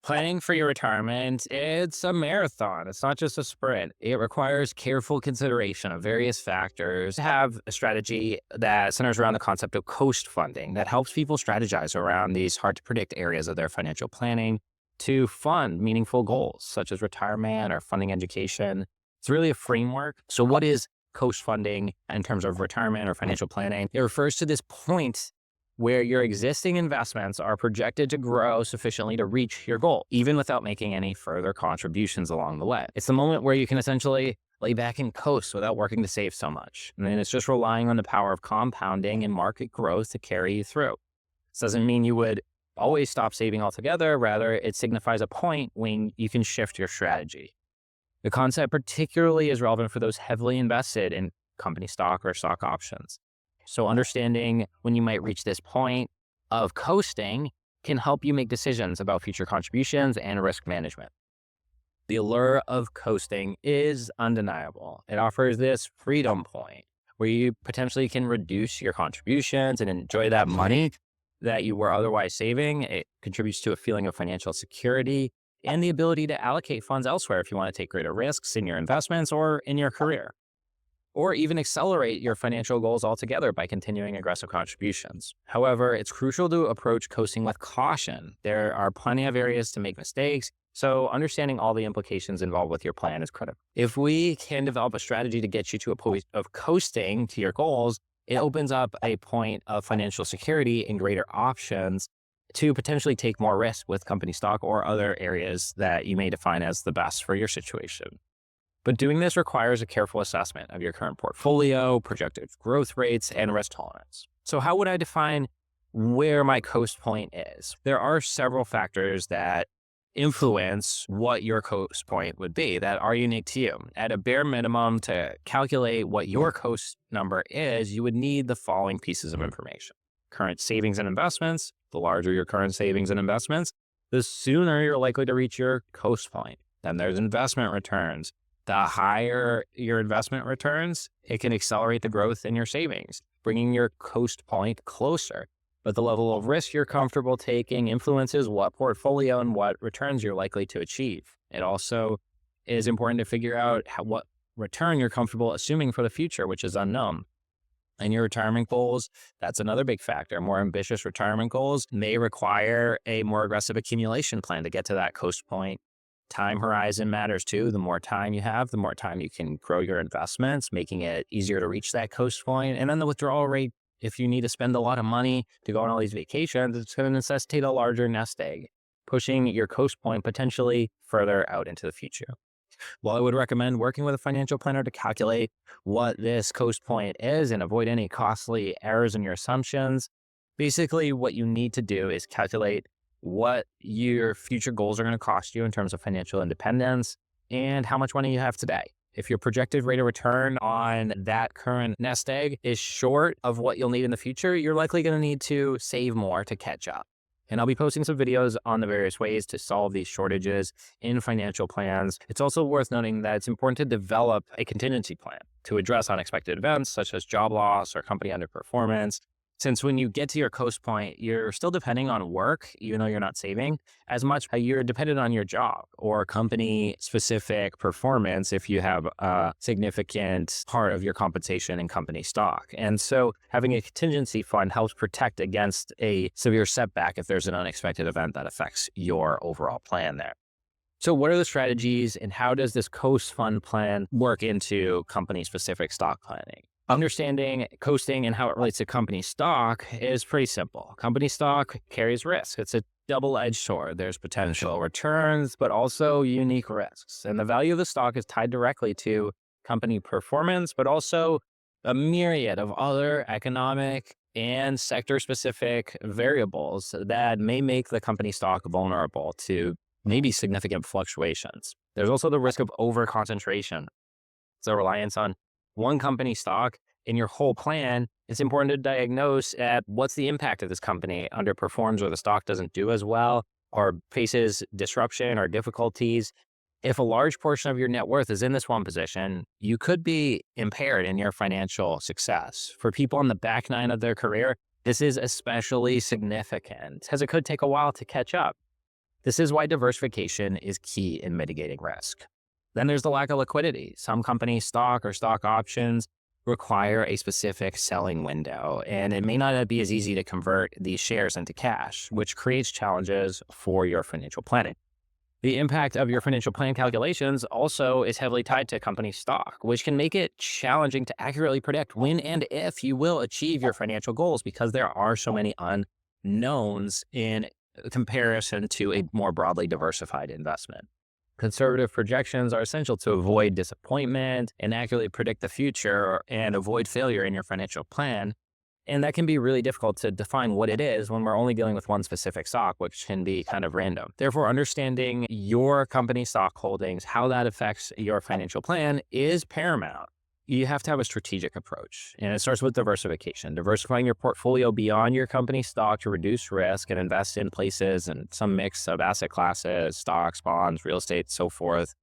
Planning for your retirement, it's a marathon. It's not just a sprint. It requires careful consideration of various factors. Have a strategy that centers around the concept of coast funding that helps people strategize around these hard to predict areas of their financial planning to fund meaningful goals such as retirement or funding education. It's really a framework. So what is coast funding in terms of retirement or financial planning? It refers to this point where your existing investments are projected to grow sufficiently to reach your goal, even without making any further contributions along the way. It's the moment where you can essentially lay back and coast without working to save so much. And then it's just relying on the power of compounding and market growth to carry you through. This doesn't mean you would always stop saving altogether. Rather, it signifies a point when you can shift your strategy. The concept particularly is relevant for those heavily invested in company stock or stock options. So understanding when you might reach this point of coasting can help you make decisions about future contributions and risk management. The allure of coasting is undeniable. It offers this freedom point where you potentially can reduce your contributions and enjoy that money that you were otherwise saving. It contributes to a feeling of financial security and the ability to allocate funds elsewhere if you want to take greater risks in your investments or in your career, or even accelerate your financial goals altogether by continuing aggressive contributions. However, it's crucial to approach coasting with caution. There are plenty of areas to make mistakes, so understanding all the implications involved with your plan is critical. If we can develop a strategy to get you to a point of coasting to your goals, it opens up a point of financial security and greater options to potentially take more risk with company stock or other areas that you may define as the best for your situation. But doing this requires a careful assessment of your current portfolio, projected growth rates, and risk tolerance. So how would I define where my coast point is? There are several factors that influence what your coast point would be that are unique to you. At a bare minimum, to calculate what your coast number is, you would need the following pieces of information. Current savings and investments. The larger your current savings and investments, the sooner you're likely to reach your coast point. Then there's investment returns. The higher your investment returns, it can accelerate the growth in your savings, bringing your coast point closer. But the level of risk you're comfortable taking influences what portfolio and what returns you're likely to achieve. It also is important to figure out what return you're comfortable assuming for the future, which is unknown. And your retirement goals, that's another big factor. More ambitious retirement goals may require a more aggressive accumulation plan to get to that coast point. Time horizon matters too. The more time you have, the more time you can grow your investments, making it easier to reach that coast point. And then the withdrawal rate, if you need to spend a lot of money to go on all these vacations, it's going to necessitate a larger nest egg, pushing your coast point potentially further out into the future. While I would recommend working with a financial planner to calculate what this coast point is and avoid any costly errors in your assumptions, basically what you need to do is calculate what your future goals are going to cost you in terms of financial independence and how much money you have today. If your projected rate of return on that current nest egg is short of what you'll need in the future, you're likely going to need to save more to catch up. And I'll be posting some videos on the various ways to solve these shortages in financial plans. It's also worth noting that it's important to develop a contingency plan to address unexpected events such as job loss or company underperformance. Since when you get to your coast point, you're still depending on work, even though you're not saving as much. You're dependent on your job or company specific performance if you have a significant part of your compensation in company stock. And so having a contingency fund helps protect against a severe setback if there's an unexpected event that affects your overall plan there. So what are the strategies and how does this coast fund plan work into company specific stock planning? Understanding coasting and how it relates to company stock is pretty simple. Company stock carries risk. It's a double-edged sword. There's potential returns, but also unique risks. And the value of the stock is tied directly to company performance, but also a myriad of other economic and sector-specific variables that may make the company stock vulnerable to maybe significant fluctuations. There's also the risk of overconcentration. So reliance on one company stock in your whole plan, it's important to diagnose at what's the impact of this company underperforms or the stock doesn't do as well or faces disruption or difficulties. If a large portion of your net worth is in this one position, you could be impaired in your financial success. For people on the back nine of their career, this is especially significant as it could take a while to catch up. This is why diversification is key in mitigating risk. Then there's the lack of liquidity. Some companies' stock or stock options require a specific selling window, and it may not be as easy to convert these shares into cash, which creates challenges for your financial planning. The impact of your financial plan calculations also is heavily tied to company stock, which can make it challenging to accurately predict when and if you will achieve your financial goals because there are so many unknowns in comparison to a more broadly diversified investment. Conservative projections are essential to avoid disappointment and accurately predict the future and avoid failure in your financial plan. And that can be really difficult to define what it is when we're only dealing with one specific stock, which can be kind of random. Therefore, understanding your company stock holdings, how that affects your financial plan is paramount. You have to have a strategic approach, and it starts with diversification. Diversifying your portfolio beyond your company stock to reduce risk and invest in places and some mix of asset classes, stocks, bonds, real estate, so forth.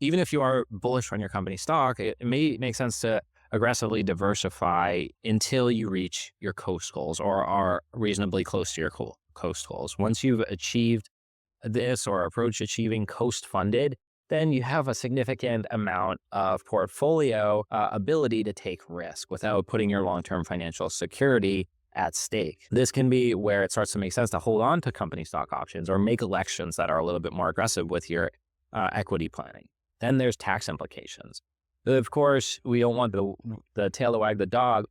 Even if you are bullish on your company stock, it may make sense to aggressively diversify until you reach your coast goals or are reasonably close to your coast goals. Once you've achieved this or approach achieving coast funded, then you have a significant amount of portfolio ability to take risk without putting your long-term financial security at stake. This can be where it starts to make sense to hold on to company stock options or make elections that are a little bit more aggressive with your equity planning. Then there's tax implications. Of course, we don't want the tail to wag the dog,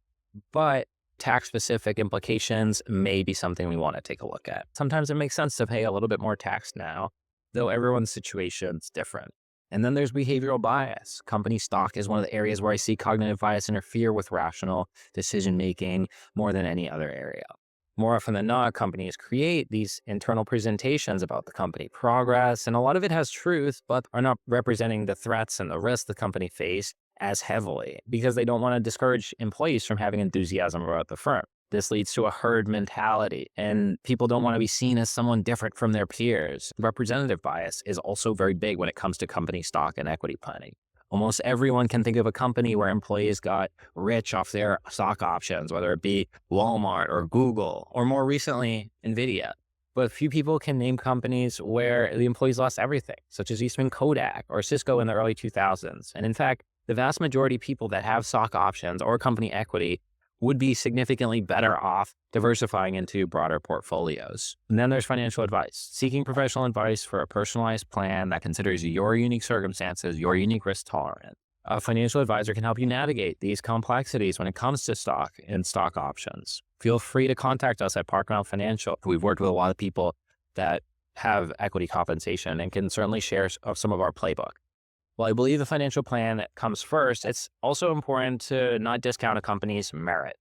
but tax-specific implications may be something we want to take a look at. Sometimes it makes sense to pay a little bit more tax now, though everyone's situation is different. And then there's behavioral bias. Company stock is one of the areas where I see cognitive bias interfere with rational decision-making more than any other area. More often than not, companies create these internal presentations about the company progress, and a lot of it has truth, but are not representing the threats and the risks the company face as heavily because they don't want to discourage employees from having enthusiasm about the firm. This leads to a herd mentality, and people don't want to be seen as someone different from their peers. Representative bias is also very big when it comes to company stock and equity planning. Almost everyone can think of a company where employees got rich off their stock options, whether it be Walmart or Google, or more recently, NVIDIA. But few people can name companies where the employees lost everything, such as Eastman Kodak or Cisco in the early 2000s. And in fact, the vast majority of people that have stock options or company equity would be significantly better off diversifying into broader portfolios. And then there's financial advice. Seeking professional advice for a personalized plan that considers your unique circumstances, your unique risk tolerance. A financial advisor can help you navigate these complexities when it comes to stock and stock options. Feel free to contact us at Parkmount Financial. We've worked with a lot of people that have equity compensation and can certainly share some of our playbook. While I believe the financial plan comes first, it's also important to not discount a company's merit.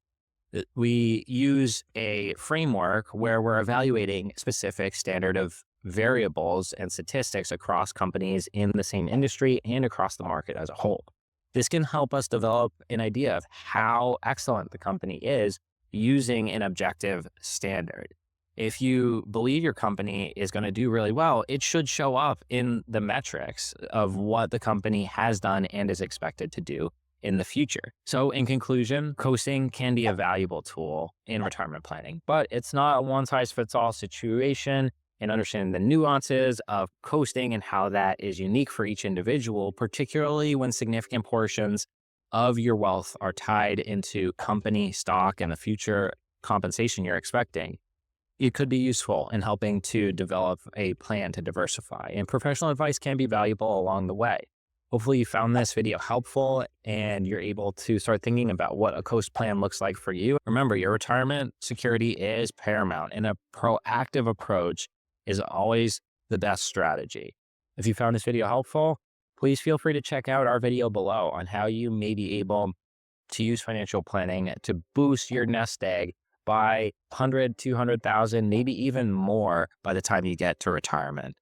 We use a framework where we're evaluating specific standard of variables and statistics across companies in the same industry and across the market as a whole. This can help us develop an idea of how excellent the company is using an objective standard. If you believe your company is going to do really well, it should show up in the metrics of what the company has done and is expected to do in the future. So in conclusion, coasting can be a valuable tool in retirement planning, but it's not a one-size-fits-all situation. And understanding the nuances of coasting and how that is unique for each individual, particularly when significant portions of your wealth are tied into company stock and the future compensation you're expecting, it could be useful in helping to develop a plan to diversify. And professional advice can be valuable along the way. Hopefully you found this video helpful and you're able to start thinking about what a coast plan looks like for you. Remember, your retirement security is paramount, and a proactive approach is always the best strategy. If you found this video helpful, please feel free to check out our video below on how you may be able to use financial planning to boost your nest egg by 100, 200,000, maybe even more by the time you get to retirement.